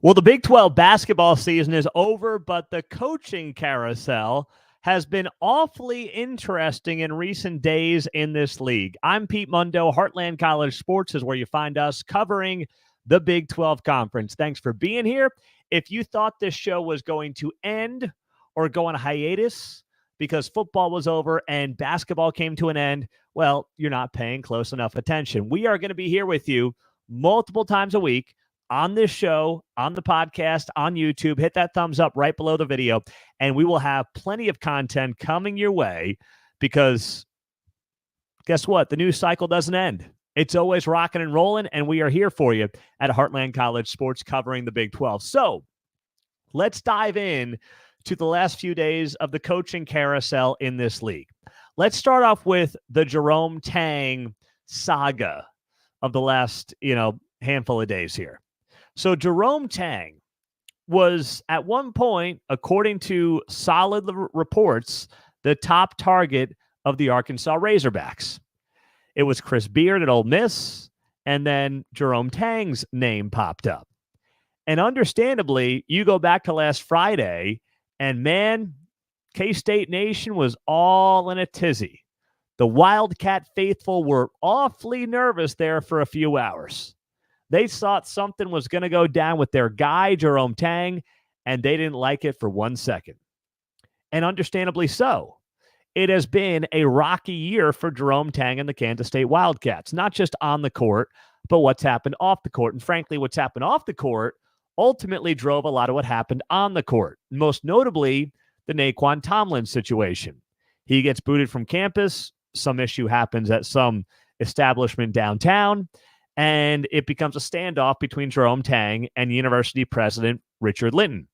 Well, the Big 12 basketball season is over, but the coaching carousel has been awfully interesting in recent days in this league. I'm Pete Mundo. Heartland College Sports is where you find us covering the Big 12 Conference. Thanks for being here. If you thought this show was going to end or go on a hiatus because football was over and basketball came to an end, well, you're not paying close enough attention. We are going to be here with you multiple times a week on this show, on the podcast, on YouTube. Hit that thumbs up right below the video, and we will have plenty of content coming your way because guess what? The news cycle doesn't end. It's always rocking and rolling, and we are here for you at Heartland College Sports covering the Big 12. So let's dive in to the last few days of the coaching carousel in this league. Let's start off with the Jerome Tang saga of the last, handful of days here. So Jerome Tang was at one point, according to solid reports, the top target of the Arkansas Razorbacks. It was Chris Beard at Ole Miss, and then Jerome Tang's name popped up. And understandably, you go back to last Friday, and man, K-State Nation was all in a tizzy. The Wildcat faithful were awfully nervous there for a few hours. They thought something was going to go down with their guy, Jerome Tang, and they didn't like it for 1 second. And understandably so. It has been a rocky year for Jerome Tang and the Kansas State Wildcats, not just on the court, but what's happened off the court. And frankly, what's happened off the court ultimately drove a lot of what happened on the court, most notably the Naquan Tomlin situation. He gets booted from campus. Some issue happens at some establishment downtown, and it becomes a standoff between Jerome Tang and university president Richard Linton.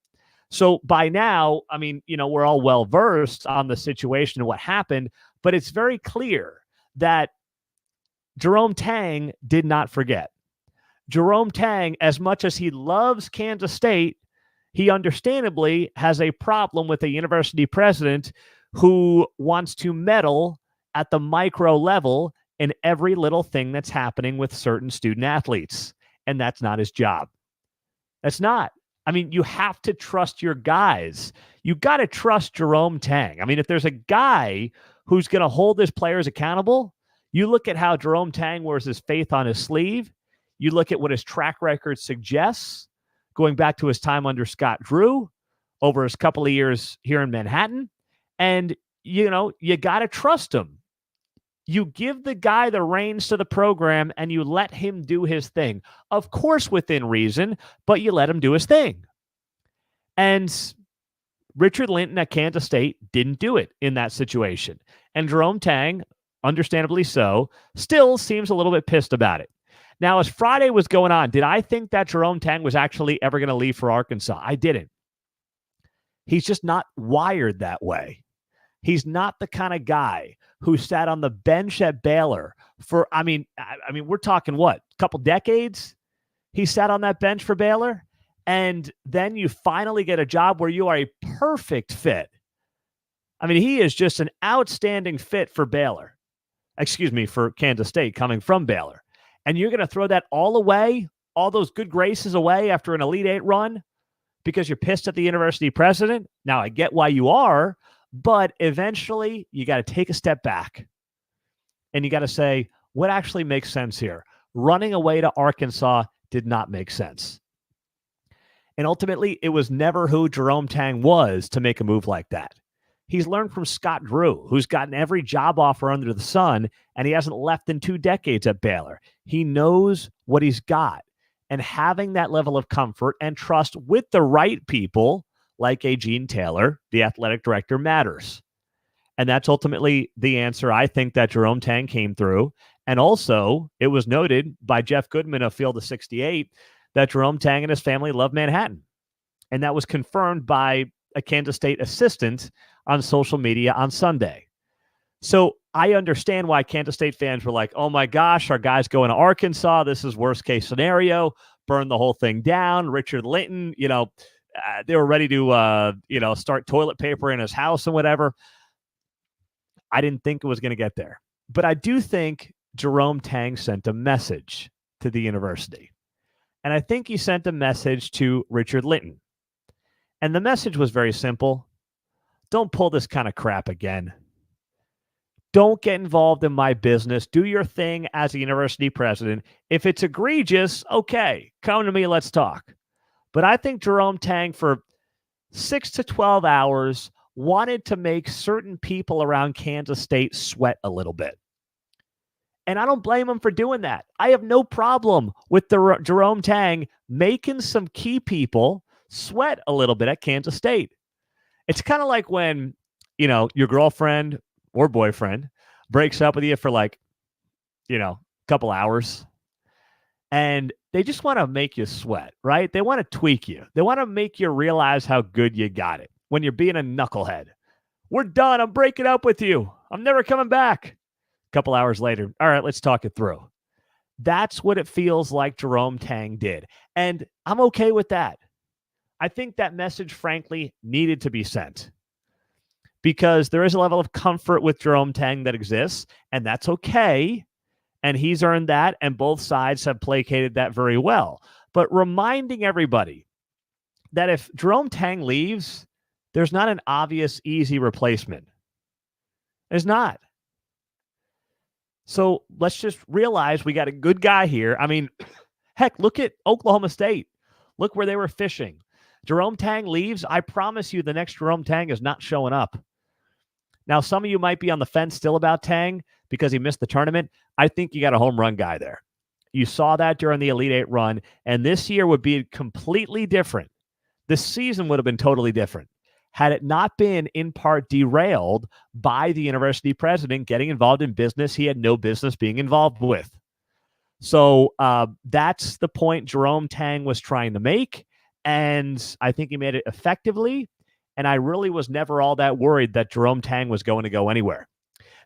So by now, we're all well-versed on the situation and what happened, but it's very clear that Jerome Tang did not forget. Jerome Tang, as much as he loves Kansas State, he understandably has a problem with a university president who wants to meddle at the micro level in every little thing that's happening with certain student athletes. And that's not his job. That's not. You have to trust your guys. You got to trust Jerome Tang. If there's a guy who's going to hold his players accountable, you look at how Jerome Tang wears his faith on his sleeve. You look at what his track record suggests, going back to his time under Scott Drew, over his couple of years here in Manhattan. And, you got to trust him. You give the guy the reins to the program and you let him do his thing. Of course, within reason, but you let him do his thing. And Richard Linton at Kansas State didn't do it in that situation. And Jerome Tang, understandably so, still seems a little bit pissed about it. Now, as Friday was going on, did I think that Jerome Tang was actually ever going to leave for Arkansas? I didn't. He's just not wired that way. He's not the kind of guy who sat on the bench at Baylor for, we're talking what, a couple decades? He sat on that bench for Baylor, and then you finally get a job where you are a perfect fit. He is just an outstanding fit for Baylor. For Kansas State coming from Baylor. And you're going to throw that all away, all those good graces away after an Elite Eight run because you're pissed at the university president? Now, I get why you are, but eventually you got to take a step back and you got to say, what actually makes sense here? Running away to Arkansas did not make sense. And ultimately, it was never who Jerome Tang was to make a move like that. He's learned from Scott Drew, who's gotten every job offer under the sun, and he hasn't left in 2 decades at Baylor. He knows what he's got. And having that level of comfort and trust with the right people, like a Gene Taylor, the athletic director, matters. And that's ultimately the answer I think that Jerome Tang came through. And also, it was noted by Jeff Goodman of Field of 68 that Jerome Tang and his family love Manhattan. And that was confirmed by a Kansas State assistant on social media on Sunday. So I understand why Kansas State fans were like, oh my gosh, our guy's going to Arkansas. This is worst case scenario. Burn the whole thing down. Richard Linton, they were ready to, start toilet paper in his house and whatever. I didn't think it was going to get there. But I do think Jerome Tang sent a message to the university. And I think he sent a message to Richard Linton. And the message was very simple. Don't pull this kind of crap again. Don't get involved in my business. Do your thing as a university president. If it's egregious, okay, come to me, let's talk. But I think Jerome Tang, for 6 to 12 hours, wanted to make certain people around Kansas State sweat a little bit. And I don't blame him for doing that. I have no problem with Jerome Tang making some key people sweat a little bit at Kansas State. It's kind of like when, your girlfriend or boyfriend breaks up with you for a couple hours, and they just want to make you sweat, right? They want to tweak you. They want to make you realize how good you got it when you're being a knucklehead. We're done. I'm breaking up with you. I'm never coming back. A couple hours later, all right, let's talk it through. That's what it feels like Jerome Tang did. And I'm okay with that. I think that message, frankly, needed to be sent because there is a level of comfort with Jerome Tang that exists, and that's okay. And he's earned that, and both sides have placated that very well. But reminding everybody that if Jerome Tang leaves, there's not an obvious, easy replacement. There's not. So let's just realize we got a good guy here. I mean, heck, look at Oklahoma State. Look where they were fishing. Jerome Tang leaves. I promise you the next Jerome Tang is not showing up. Now, some of you might be on the fence still about Tang because he missed the tournament. I think you got a home run guy there. You saw that during the Elite Eight run, and this year would be completely different. This season would have been totally different had it not been in part derailed by the university president getting involved in business he had no business being involved with. So that's the point Jerome Tang was trying to make, and I think he made it effectively, and I really was never all that worried that Jerome Tang was going to go anywhere.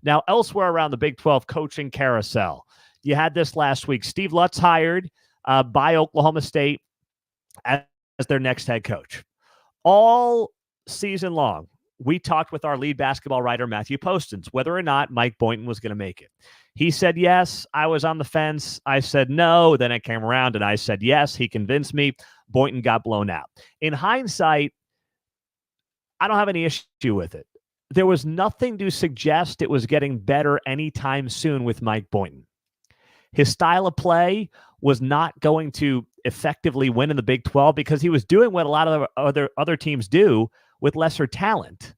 Now, elsewhere around the Big 12 coaching carousel, you had this last week. Steve Lutz hired by Oklahoma State as their next head coach. All season long, we talked with our lead basketball writer, Matthew Postins, whether or not Mike Boynton was going to make it. He said yes. I was on the fence. I said no. Then I came around and I said yes. He convinced me. Boynton got blown out. In hindsight, I don't have any issue with it. There was nothing to suggest it was getting better anytime soon with Mike Boynton. His style of play was not going to effectively win in the Big 12 because he was doing what a lot of other teams do with lesser talent,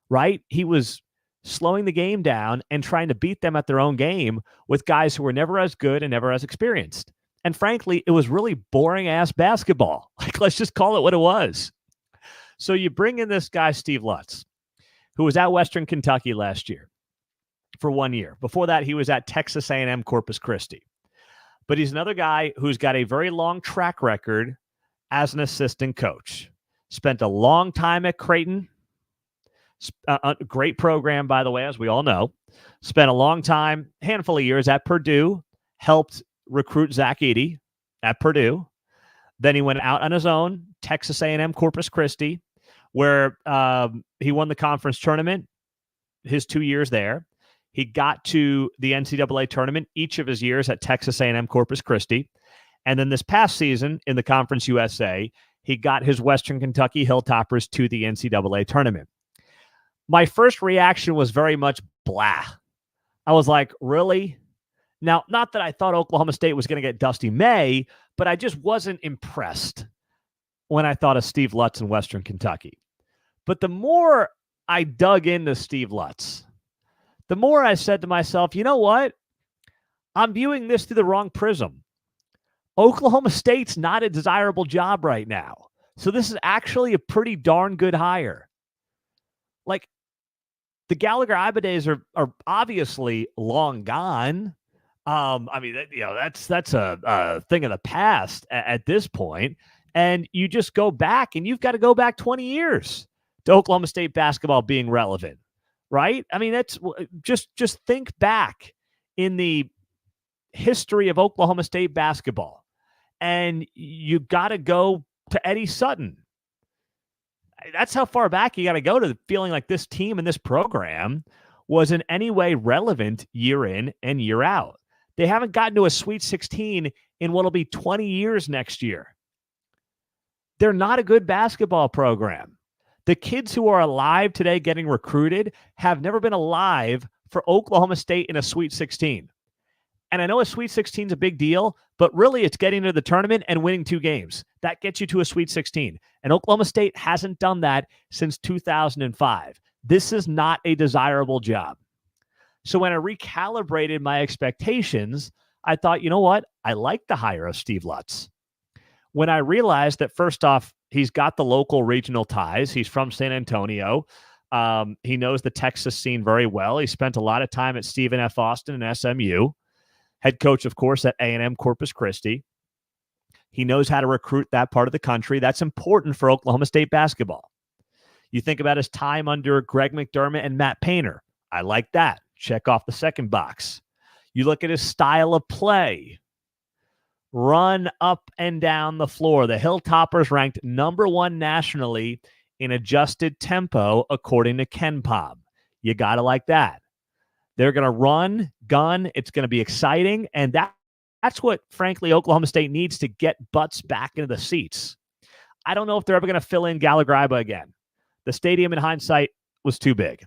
right? He was slowing the game down and trying to beat them at their own game with guys who were never as good and never as experienced. And frankly, it was really boring-ass basketball. Let's just call it what it was. So you bring in this guy, Steve Lutz, who was at Western Kentucky last year for 1 year. Before that, he was at Texas A&M Corpus Christi. But he's another guy who's got a very long track record as an assistant coach. Spent a long time at Creighton. A great program, by the way, as we all know. Spent a long time, handful of years at Purdue. Helped recruit Zach Edey at Purdue. Then he went out on his own, Texas A&M Corpus Christi, where he won the conference tournament his 2 years there. He got to the NCAA tournament each of his years at Texas A&M Corpus Christi. And then this past season in the Conference USA, he got his Western Kentucky Hilltoppers to the NCAA tournament. My first reaction was very much blah. I was like, really? Now, not that I thought Oklahoma State was going to get Dusty May, but I just wasn't impressed when I thought of Steve Lutz in Western Kentucky. But the more I dug into Steve Lutz, the more I said to myself, you know what? I'm viewing this through the wrong prism. Oklahoma State's not a desirable job right now. So this is actually a pretty darn good hire. Like, the Gallagher-Iba days are obviously long gone. I mean, that's a thing of the past at this point. And you just go back, and you've got to go back 20 years to Oklahoma State basketball being relevant, right? I mean, that's just think back in the history of Oklahoma State basketball, and you got to go to Eddie Sutton. That's how far back you got to go to feeling like this team and this program was in any way relevant year in and year out. They haven't gotten to a Sweet 16 in what'll be 20 years next year. They're not a good basketball program. The kids who are alive today getting recruited have never been alive for Oklahoma State in a Sweet 16. And I know a Sweet 16 is a big deal, but really it's getting to the tournament and winning 2 games. That gets you to a Sweet 16. And Oklahoma State hasn't done that since 2005. This is not a desirable job. So when I recalibrated my expectations, I thought, you know what? I like the hire of Steve Lutz. When I realized that, first off, he's got the local regional ties. He's from San Antonio. He knows the Texas scene very well. He spent a lot of time at Stephen F. Austin and SMU. Head coach, of course, at A&M Corpus Christi. He knows how to recruit that part of the country. That's important for Oklahoma State basketball. You think about his time under Greg McDermott and Matt Painter. I like that. Check off the second box. You look at his style of play. Run up and down the floor. The Hilltoppers ranked number 1 nationally in adjusted tempo, according to KenPom. You got to like that. They're going to run, gun. It's going to be exciting. And that's what, frankly, Oklahoma State needs to get butts back into the seats. I don't know if they're ever going to fill in Gallagher-Iba again. The stadium, in hindsight, was too big.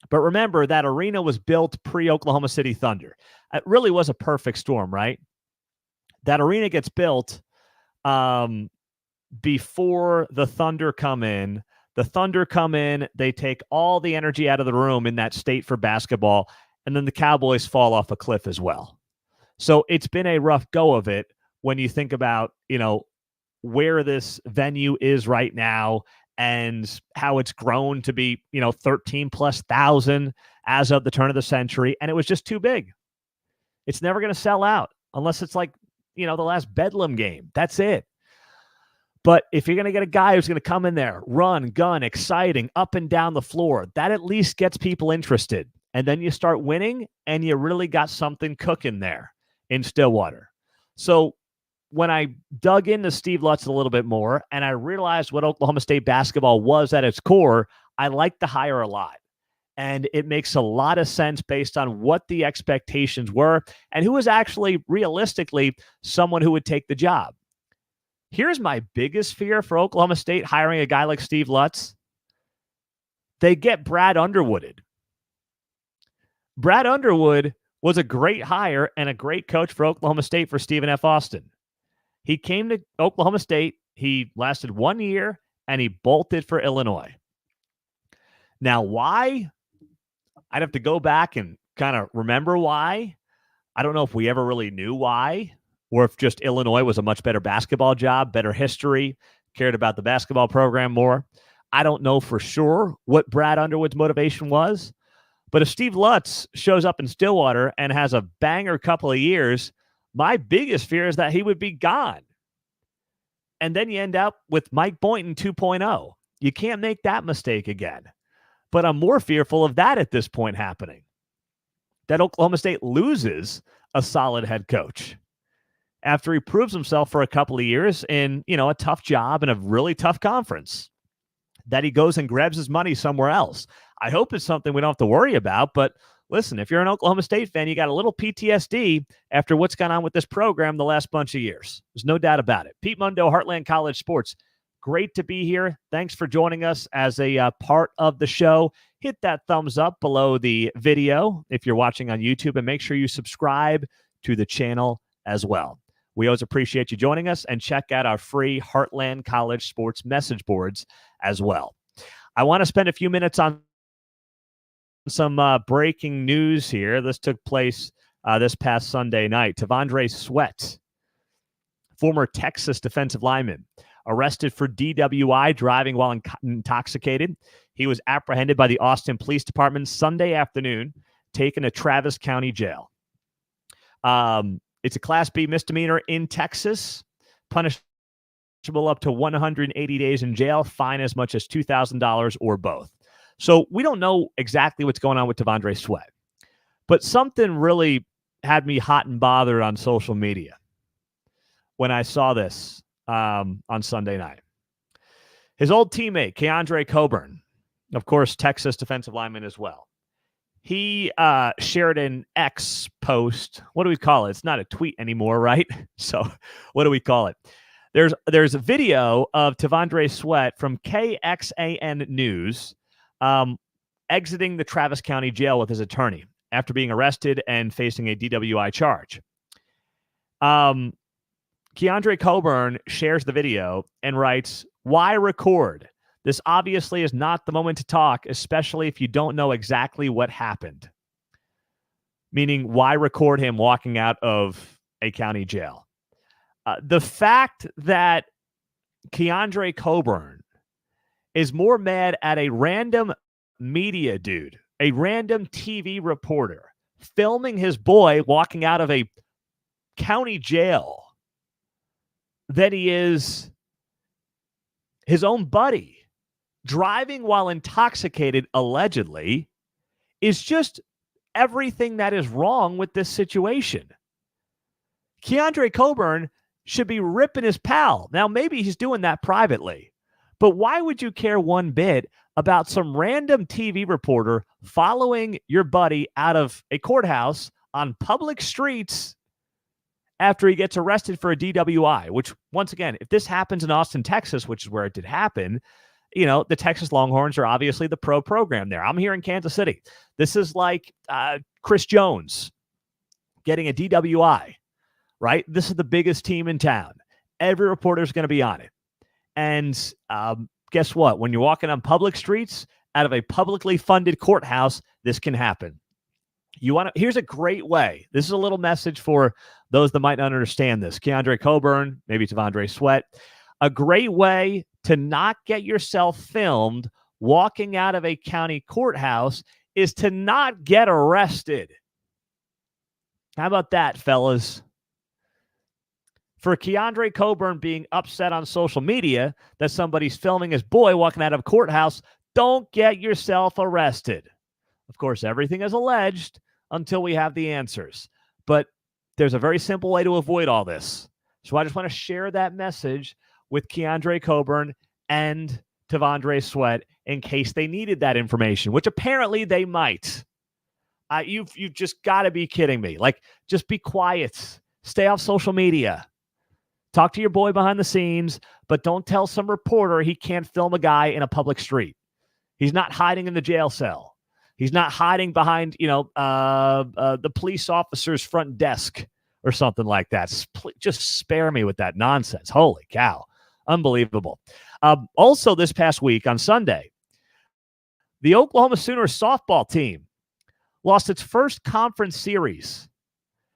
But remember, that arena was built pre-Oklahoma City Thunder. It really was a perfect storm, right? That arena gets built before the Thunder come in. The Thunder come in, they take all the energy out of the room in that state for basketball, and then the Cowboys fall off a cliff as well. So it's been a rough go of it when you think about, where this venue is right now and how it's grown to be, 13,000+ as of the turn of the century, and it was just too big. It's never going to sell out unless it's like, the last Bedlam game. That's it. But if you're going to get a guy who's going to come in there, run, gun, exciting, up and down the floor, that at least gets people interested. And then you start winning, and you really got something cooking there in Stillwater. So when I dug into Steve Lutz a little bit more, and I realized what Oklahoma State basketball was at its core, I liked the hire a lot. And it makes a lot of sense based on what the expectations were and who was actually realistically someone who would take the job. Here's my biggest fear for Oklahoma State hiring a guy like Steve Lutz. They get Brad Underwooded. Brad Underwood was a great hire and a great coach for Oklahoma State for Stephen F. Austin. He came to Oklahoma State. He lasted 1 year, and he bolted for Illinois. Now, why? I'd have to go back and kind of remember why. I don't know if we ever really knew why, or if just Illinois was a much better basketball job, better history, cared about the basketball program more. I don't know for sure what Brad Underwood's motivation was. But if Steve Lutz shows up in Stillwater and has a banger couple of years, my biggest fear is that he would be gone. And then you end up with Mike Boynton 2.0. You can't make that mistake again. But I'm more fearful of that at this point happening. That Oklahoma State loses a solid head coach after he proves himself for a couple of years in, a tough job and a really tough conference. That he goes and grabs his money somewhere else. I hope it's something we don't have to worry about. But listen, if you're an Oklahoma State fan, you got a little PTSD after what's gone on with this program the last bunch of years. There's no doubt about it. Pete Mundo, Heartland College Sports. Great to be here. Thanks for joining us as a part of the show. Hit that thumbs up below the video if you're watching on YouTube, and make sure you subscribe to the channel as well. We always appreciate you joining us, and check out our free Heartland College Sports message boards as well. I want to spend a few minutes on some breaking news here. This took place this past Sunday night. T'Vondre Sweat, former Texas defensive lineman, arrested for DWI, driving while intoxicated. He was apprehended by the Austin Police Department Sunday afternoon, taken to Travis County Jail. It's a Class B misdemeanor in Texas, punishable up to 180 days in jail, fine as much as $2,000 or both. So we don't know exactly what's going on with T'Vondre Sweat, but something really had me hot and bothered on social media when I saw this on Sunday night. His old teammate, Keandre Coburn, of course, Texas defensive lineman as well. He shared an X post. What do we call it? It's not a tweet anymore, right? So what do we call it? There's a video of T'Vondre Sweat from KXAN News exiting the Travis County Jail with his attorney after being arrested and facing a DWI charge. Keandre Coburn shares the video and writes, "Why record? This obviously is not the moment to talk, especially if you don't know exactly what happened." Meaning, why record him walking out of a county jail? The fact that Keandre Coburn is more mad at a random media dude, a random TV reporter, filming his boy walking out of a county jail than he is his own buddy driving while intoxicated, allegedly, is just everything that is wrong with this situation. Keandre Coburn should be ripping his pal. Now, maybe he's doing that privately, but why would you care one bit about some random TV reporter following your buddy out of a courthouse on public streets after he gets arrested for a DWI? Which, once again, if this happens in Austin, Texas, which is where it did happen, you know, the Texas Longhorns are obviously the pro program there. I'm here in Kansas City. This is like Chris Jones getting a DWI, right? This is the biggest team in town. Every reporter is going to be on it. And guess what? When you're walking on public streets out of a publicly funded courthouse, this can happen. Here's a great way. This is a little message for those that might not understand this. Keandre Coburn, maybe T'Vondre Sweat. A great way to not get yourself filmed walking out of a county courthouse is to not get arrested. How about that, fellas? For Keandre Coburn being upset on social media that somebody's filming his boy walking out of a courthouse, don't get yourself arrested. Of course, everything is alleged until we have the answers. But there's a very simple way to avoid all this. So I just want to share that message with Keandre Coburn and T'Vondre Sweat in case they needed that information, which apparently they might. You've just got to be kidding me. Like, just be quiet. Stay off social media. Talk to your boy behind the scenes, but don't tell some reporter he can't film a guy in a public street. He's not hiding in the jail cell. He's not hiding behind, the police officer's front desk or something like that. Just spare me with that nonsense. Holy cow. Unbelievable. Also, this past week on Sunday, the Oklahoma Sooners softball team lost its first conference series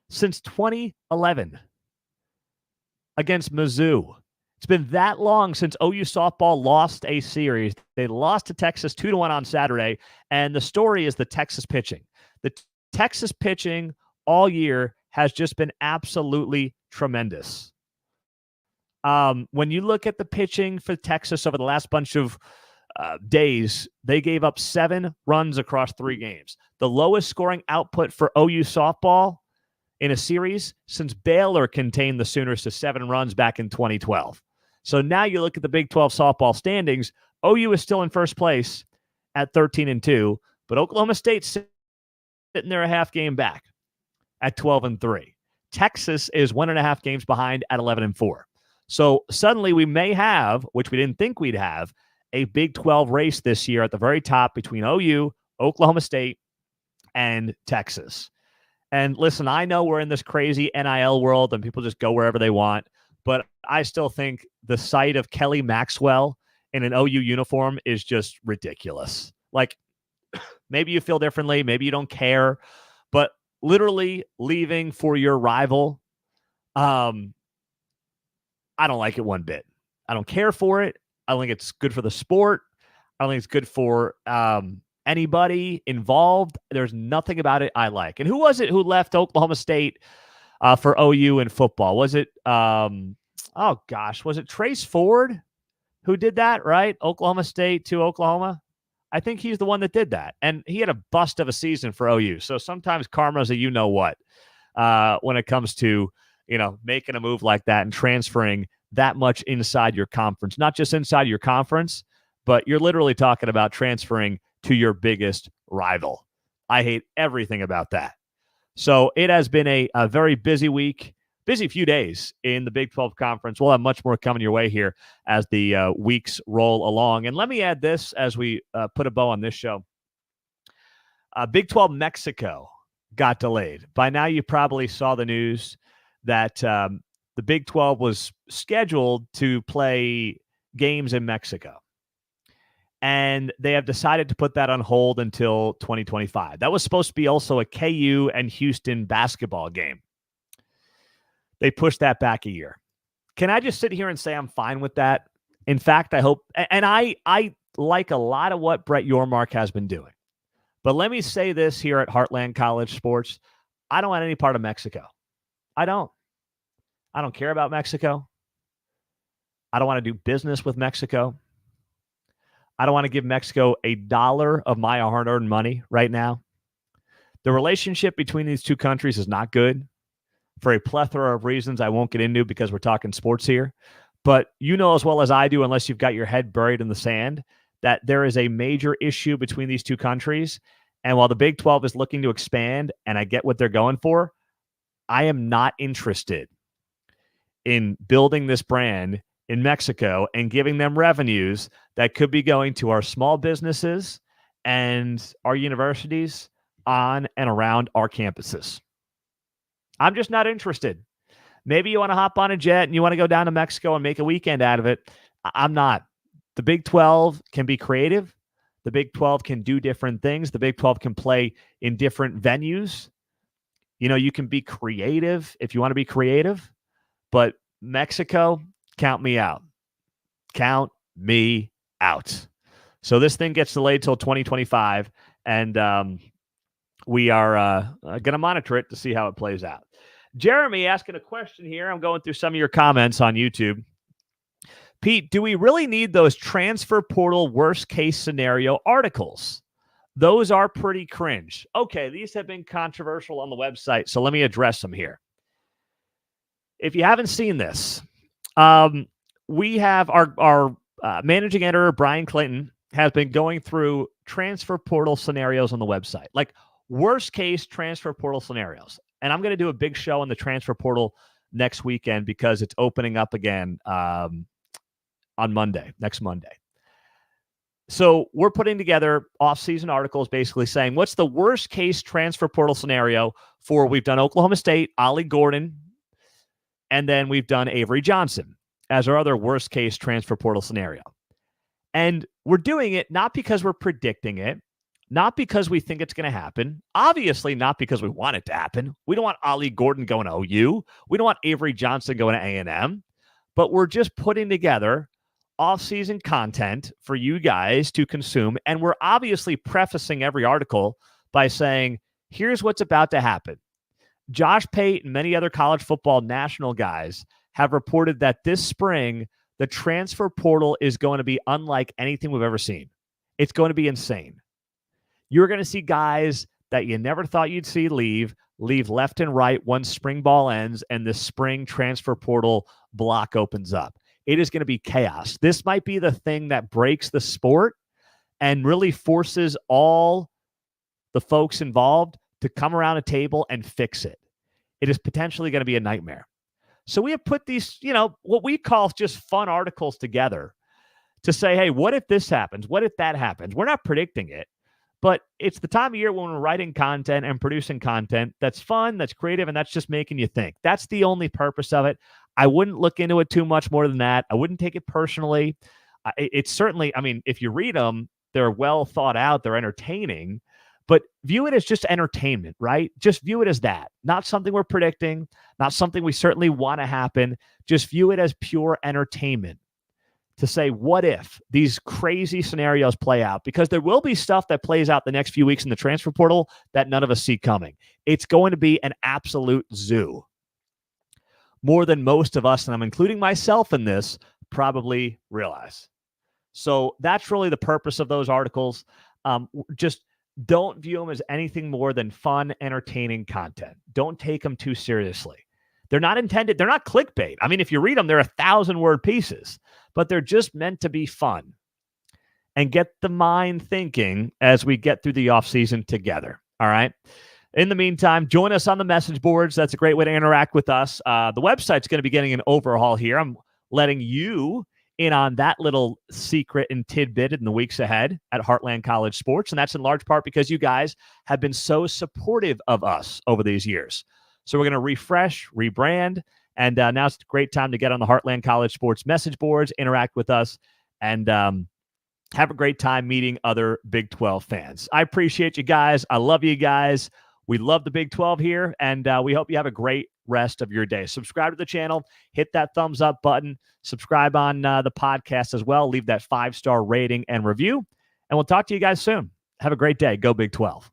since 2011 against Mizzou. It's been that long since OU softball lost a series. They lost to Texas 2-1 on Saturday, and the story is the Texas pitching. The Texas pitching all year has just been absolutely tremendous. When you look at the pitching for Texas over the last bunch of days, they gave up 7 runs across 3 games. The lowest scoring output for OU softball in a series since Baylor contained the Sooners to 7 runs back in 2012. So now you look at the Big 12 softball standings. OU is still in first place at 13-2, but Oklahoma State's sitting there a half game back at 12-3. Texas is 1.5 games behind at 11-4. So suddenly we may have, which we didn't think we'd have, a Big 12 race this year at the very top between OU, Oklahoma State, and Texas. And listen, I know we're in this crazy NIL world and people just go wherever they want, but I still think the sight of Kelly Maxwell in an OU uniform is just ridiculous. Like, maybe you feel differently, maybe you don't care, but literally leaving for your rival, I don't like it one bit. I don't care for it. I don't think it's good for the sport. I don't think it's good for anybody involved. There's nothing about it I like. And who was it who left Oklahoma State for OU in football? Was it, was it Trace Ford who did that, right? Oklahoma State to Oklahoma. I think he's the one that did that. And he had a bust of a season for OU. So sometimes karma's a you-know-what when it comes to, making a move like that and transferring that much inside your conference. Not just inside your conference, but you're literally talking about transferring to your biggest rival. I hate everything about that. So it has been a very busy week, busy few days in the Big 12 Conference. We'll have much more coming your way here as the weeks roll along. And let me add this as we put a bow on this show. Big 12 Mexico got delayed. By now, you probably saw the news that the Big 12 was scheduled to play games in Mexico. And they have decided to put that on hold until 2025. That was supposed to be also a KU and Houston basketball game. They pushed that back a year. Can I just sit here and say I'm fine with that? In fact, I hope, and I like a lot of what Brett Yormark has been doing. But let me say this here at Heartland College Sports. I don't want any part of Mexico. I don't care about Mexico. I don't want to do business with Mexico. I don't want to give Mexico $1 of my hard-earned money right now. The relationship between these two countries is not good for a plethora of reasons I won't get into because we're talking sports here. But you know as well as I do, unless you've got your head buried in the sand, that there is a major issue between these two countries. And while the Big 12 is looking to expand, and I get what they're going for, I am not interested in building this brand in Mexico and giving them revenues that could be going to our small businesses and our universities on and around our campuses. I'm just not interested. Maybe you want to hop on a jet and you want to go down to Mexico and make a weekend out of it. I'm not. The Big 12 can be creative. The Big 12 can do different things. The Big 12 can play in different venues. You know, you can be creative if you want to be creative, but Mexico, count me out. Count me out. So this thing gets delayed till 2025, and we are going to monitor it to see how it plays out. Jeremy asking a question here. I'm going through some of your comments on YouTube. Pete, do we really need those transfer portal worst case scenario articles? Those are pretty cringe. Okay, these have been controversial on the website, so let me address them here. If you haven't seen this, we have our managing editor, Brian Clinton, has been going through transfer portal scenarios on the website, like worst case transfer portal scenarios. And I'm going to do a big show on the transfer portal next weekend because it's opening up again on Monday, next Monday. So we're putting together off-season articles basically saying what's the worst case transfer portal scenario for, we've done Oklahoma State, Ollie Gordon, and then we've done Avery Johnson as our other worst case transfer portal scenario. And we're doing it not because we're predicting it, not because we think it's going to happen, obviously not because we want it to happen. We don't want Ollie Gordon going to OU. We don't want Avery Johnson going to A&M, but we're just putting together off-season content for you guys to consume. And we're obviously prefacing every article by saying, here's what's about to happen. Josh Pate and many other college football national guys have reported that this spring, the transfer portal is going to be unlike anything we've ever seen. It's going to be insane. You're going to see guys that you never thought you'd see leave left and right once spring ball ends and the spring transfer portal block opens up. It is going to be chaos. This might be the thing that breaks the sport and really forces all the folks involved to come around a table and fix it. It is potentially going to be a nightmare. So we have put these, what we call just fun articles together to say, hey, what if this happens? What if that happens? We're not predicting it, but it's the time of year when we're writing content and producing content that's fun, that's creative, and that's just making you think. That's the only purpose of it. I wouldn't look into it too much more than that. I wouldn't take it personally. It's certainly, if you read them, they're well thought out, they're entertaining, but view it as just entertainment, right? Just view it as that. Not something we're predicting, not something we certainly want to happen. Just view it as pure entertainment to say, what if these crazy scenarios play out? Because there will be stuff that plays out the next few weeks in the transfer portal that none of us see coming. It's going to be an absolute zoo. More than most of us, and I'm including myself in this, probably realize. So that's really the purpose of those articles. Just don't view them as anything more than fun, entertaining content. Don't take them too seriously. They're not intended, they're not clickbait. If you read them, they're 1,000-word pieces, but they're just meant to be fun and get the mind thinking as we get through the offseason together. All right. In the meantime, join us on the message boards. That's a great way to interact with us. The website's going to be getting an overhaul here. I'm letting you in on that little secret and tidbit in the weeks ahead at Heartland College Sports. And that's in large part because you guys have been so supportive of us over these years. So we're going to refresh, rebrand, and now it's a great time to get on the Heartland College Sports message boards, interact with us, and have a great time meeting other Big 12 fans. I appreciate you guys. I love you guys. We love the Big 12 here, and we hope you have a great rest of your day. Subscribe to the channel. Hit that thumbs up button. Subscribe on the podcast as well. Leave that 5-star rating and review, and we'll talk to you guys soon. Have a great day. Go Big 12.